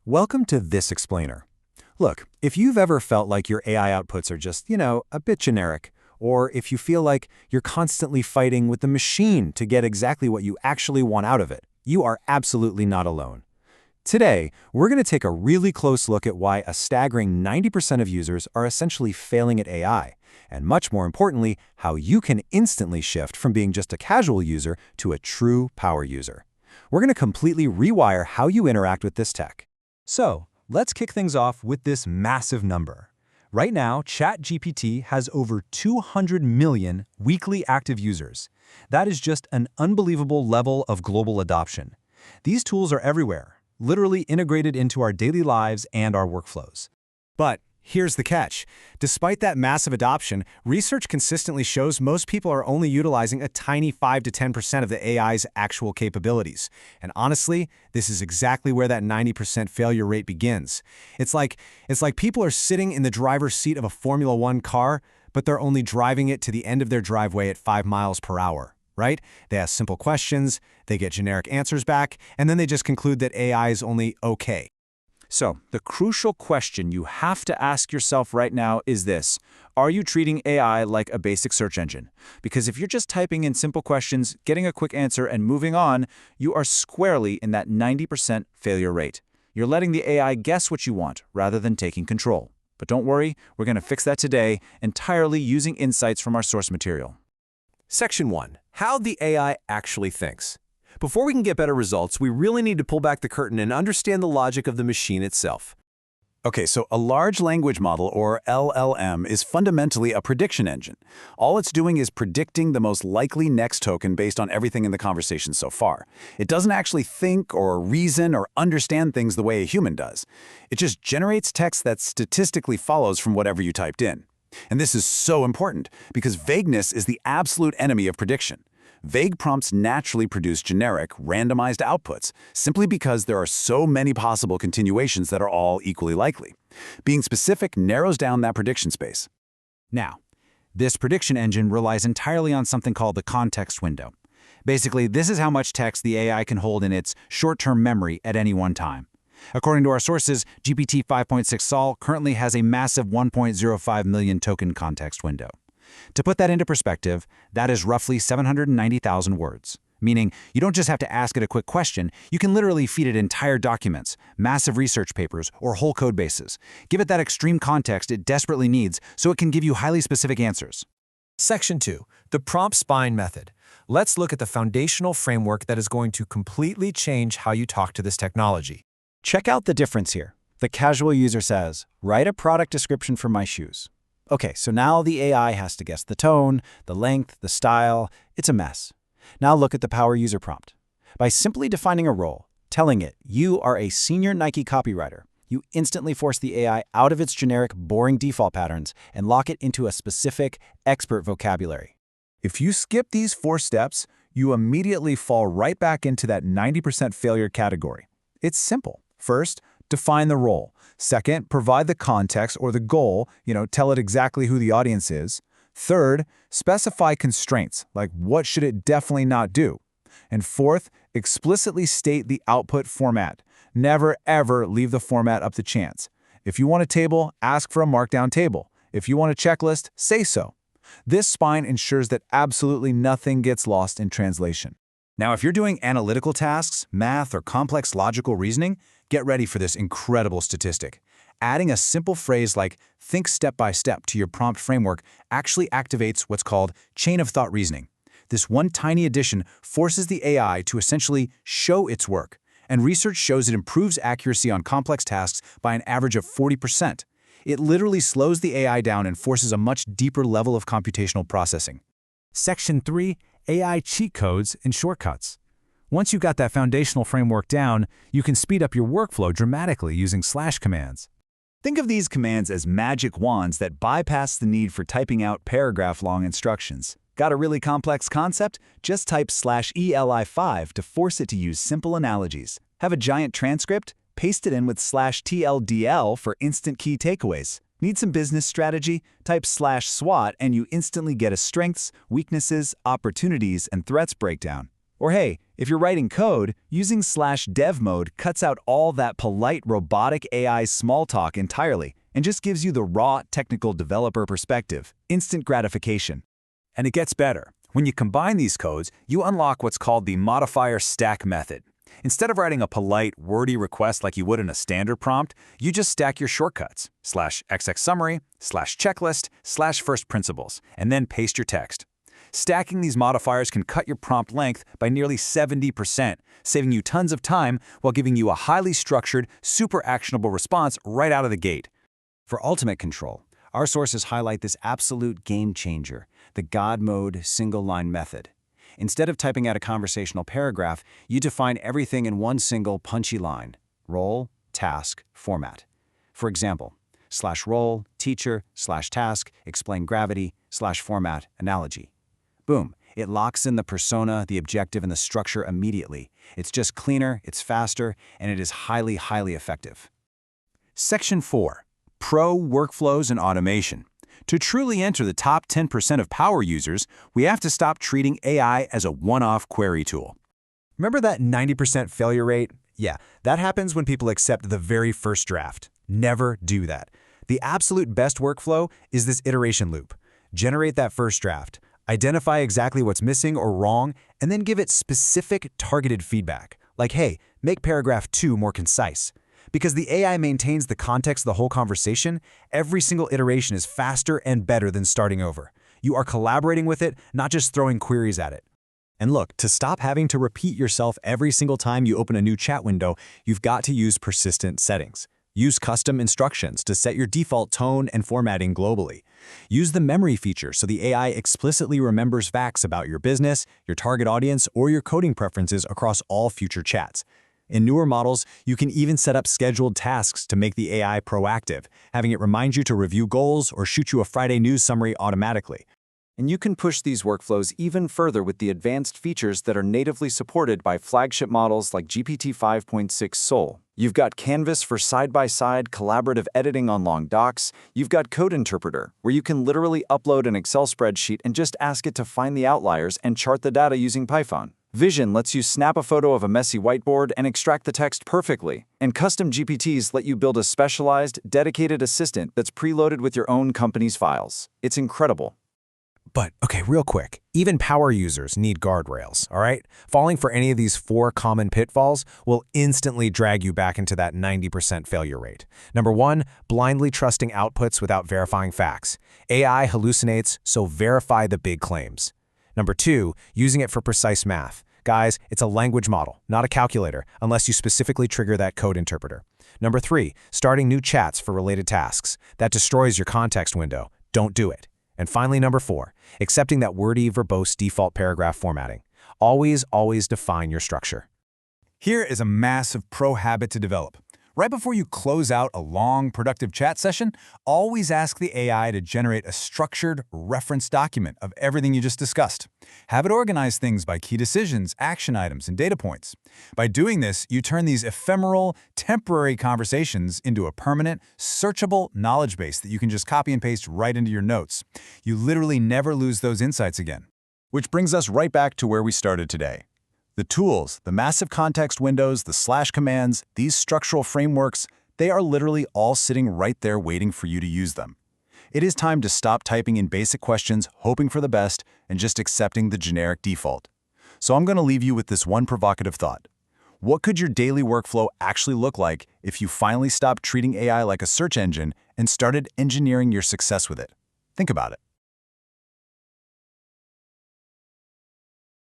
Welcome to This Explainer. Look, if you've ever felt like your AI outputs are just, a bit generic, or if you feel like you're constantly fighting with the machine to get exactly what you actually want out of it, you are absolutely not alone. Today, we're going to take a really close look at why a staggering 90% of users are essentially failing at AI, and much more importantly, how you can instantly shift from being just a casual user to a true power user. We're going to completely rewire how you interact with this tech. So, let's kick things off with this massive number. Right now, ChatGPT has over 200 million weekly active users. That is just an unbelievable level of global adoption. These tools are everywhere, literally integrated into our daily lives and our workflows. But here's the catch. Despite that massive adoption, research consistently shows most people are only utilizing a tiny 5 to 10% of the AI's actual capabilities. And honestly, this is exactly where that 90% failure rate begins. It's like people are sitting in the driver's seat of a Formula One car, but they're only driving it to the end of their driveway at 5 miles per hour. Right? They ask simple questions, they get generic answers back, and then they just conclude that AI is only okay. So, the crucial question you have to ask yourself right now is this: are you treating AI like a basic search engine? Because if you're just typing in simple questions, getting a quick answer, and moving on, you are squarely in that 90% failure rate. You're letting the AI guess what you want rather than taking control. But don't worry, we're going to fix that today, entirely using insights from our source material. Section 1. How the AI actually thinks. Before we can get better results, we really need to pull back the curtain and understand the logic of the machine itself. Okay, so a large language model, or LLM, is fundamentally a prediction engine. All it's doing is predicting the most likely next token based on everything in the conversation so far. It doesn't actually think or reason or understand things the way a human does. It just generates text that statistically follows from whatever you typed in. And this is so important because vagueness is the absolute enemy of prediction. Vague prompts naturally produce generic, randomized outputs simply because there are so many possible continuations that are all equally likely. Being specific narrows down that prediction space. Now, this prediction engine relies entirely on something called the context window. Basically, this is how much text the AI can hold in its short-term memory at any one time. According to our sources, GPT 5.6 Sol currently has a massive 1.05 million token context window. To put that into perspective, that is roughly 790,000 words, meaning you don't just have to ask it a quick question, you can literally feed it entire documents, massive research papers, or whole code bases. Give it that extreme context it desperately needs so it can give you highly specific answers. Section 2. The prompt spine method. Let's look at the foundational framework that is going to completely change how you talk to this technology. Check out the difference here. The casual user says, "Write a product description for my shoes." Okay, so now the AI has to guess the tone, the length, the style. It's a mess. Now look at the power user prompt. By simply defining a role, telling it you are a senior Nike copywriter, you instantly force the AI out of its generic, boring default patterns and lock it into a specific, expert vocabulary. If you skip these 4 steps, you immediately fall right back into that 90% failure category. It's simple. First, define the role. Second, provide the context or the goal, tell it exactly who the audience is. Third, specify constraints, like what should it definitely not do. And fourth, explicitly state the output format. Never, ever leave the format up to chance. If you want a table, ask for a markdown table. If you want a checklist, say so. This spine ensures that absolutely nothing gets lost in translation. Now, if you're doing analytical tasks, math, or complex logical reasoning, get ready for this incredible statistic. Adding a simple phrase like "think step by step" to your prompt framework actually activates what's called chain of thought reasoning. This one tiny addition forces the AI to essentially show its work, and research shows it improves accuracy on complex tasks by an average of 40%. It literally slows the AI down and forces a much deeper level of computational processing. Section 3. AI cheat codes and shortcuts. Once you've got that foundational framework down, you can speed up your workflow dramatically using slash commands. Think of these commands as magic wands that bypass the need for typing out paragraph-long instructions. Got a really complex concept? Just type /ELI5 to force it to use simple analogies. Have a giant transcript? Paste it in with /TLDL for instant key takeaways. Need some business strategy? Type /SWOT and you instantly get a strengths, weaknesses, opportunities, and threats breakdown. Or hey, if you're writing code, using /dev mode cuts out all that polite robotic AI small talk entirely and just gives you the raw technical developer perspective, instant gratification. And it gets better. When you combine these codes, you unlock what's called the modifier stack method. Instead of writing a polite, wordy request like you would in a standard prompt, you just stack your shortcuts, /xxsummary, /checklist, /first principles, and then paste your text. Stacking these modifiers can cut your prompt length by nearly 70%, saving you tons of time while giving you a highly structured, super actionable response right out of the gate. For ultimate control, our sources highlight this absolute game changer, the God mode single-line method. Instead of typing out a conversational paragraph, you define everything in one single punchy line: role, task, format. For example, /role, teacher, /task, explain gravity, /format, analogy. Boom, it locks in the persona, the objective, and the structure immediately. It's just cleaner, it's faster, and it is highly, highly effective. Section 4. Pro Workflows and Automation. To truly enter the top 10% of power users, we have to stop treating AI as a one-off query tool. Remember that 90% failure rate? Yeah, that happens when people accept the very first draft. Never do that. The absolute best workflow is this iteration loop. Generate that first draft, identify exactly what's missing or wrong, and then give it specific, targeted feedback. Like, hey, make paragraph 2 more concise. Because the AI maintains the context of the whole conversation, every single iteration is faster and better than starting over. You are collaborating with it, not just throwing queries at it. And look, to stop having to repeat yourself every single time you open a new chat window, you've got to use persistent settings. Use custom instructions to set your default tone and formatting globally. Use the memory feature so the AI explicitly remembers facts about your business, your target audience, or your coding preferences across all future chats. In newer models, you can even set up scheduled tasks to make the AI proactive, having it remind you to review goals or shoot you a Friday news summary automatically. And you can push these workflows even further with the advanced features that are natively supported by flagship models like GPT 5.6 Sol. You've got Canvas for side-by-side collaborative editing on long docs. You've got Code Interpreter, where you can literally upload an Excel spreadsheet and just ask it to find the outliers and chart the data using Python. Vision lets you snap a photo of a messy whiteboard and extract the text perfectly. And custom GPTs let you build a specialized, dedicated assistant that's preloaded with your own company's files. It's incredible. But, okay, real quick, even power users need guardrails, all right? Falling for any of these 4 common pitfalls will instantly drag you back into that 90% failure rate. Number 1, blindly trusting outputs without verifying facts. AI hallucinates, so verify the big claims. Number 2, using it for precise math. Guys, it's a language model, not a calculator, unless you specifically trigger that code interpreter. Number 3, starting new chats for related tasks. That destroys your context window. Don't do it. And finally, number 4, accepting that wordy, verbose default paragraph formatting. Always, always define your structure. Here is a massive pro habit to develop. Right before you close out a long, productive chat session, always ask the AI to generate a structured reference document of everything you just discussed. Have it organize things by key decisions, action items, and data points. By doing this, you turn these ephemeral, temporary conversations into a permanent, searchable knowledge base that you can just copy and paste right into your notes. You literally never lose those insights again. Which brings us right back to where we started today. The tools, the massive context windows, the slash commands, these structural frameworks, they are literally all sitting right there waiting for you to use them. It is time to stop typing in basic questions, hoping for the best, and just accepting the generic default. So I'm going to leave you with this one provocative thought. What could your daily workflow actually look like if you finally stopped treating AI like a search engine and started engineering your success with it? Think about it.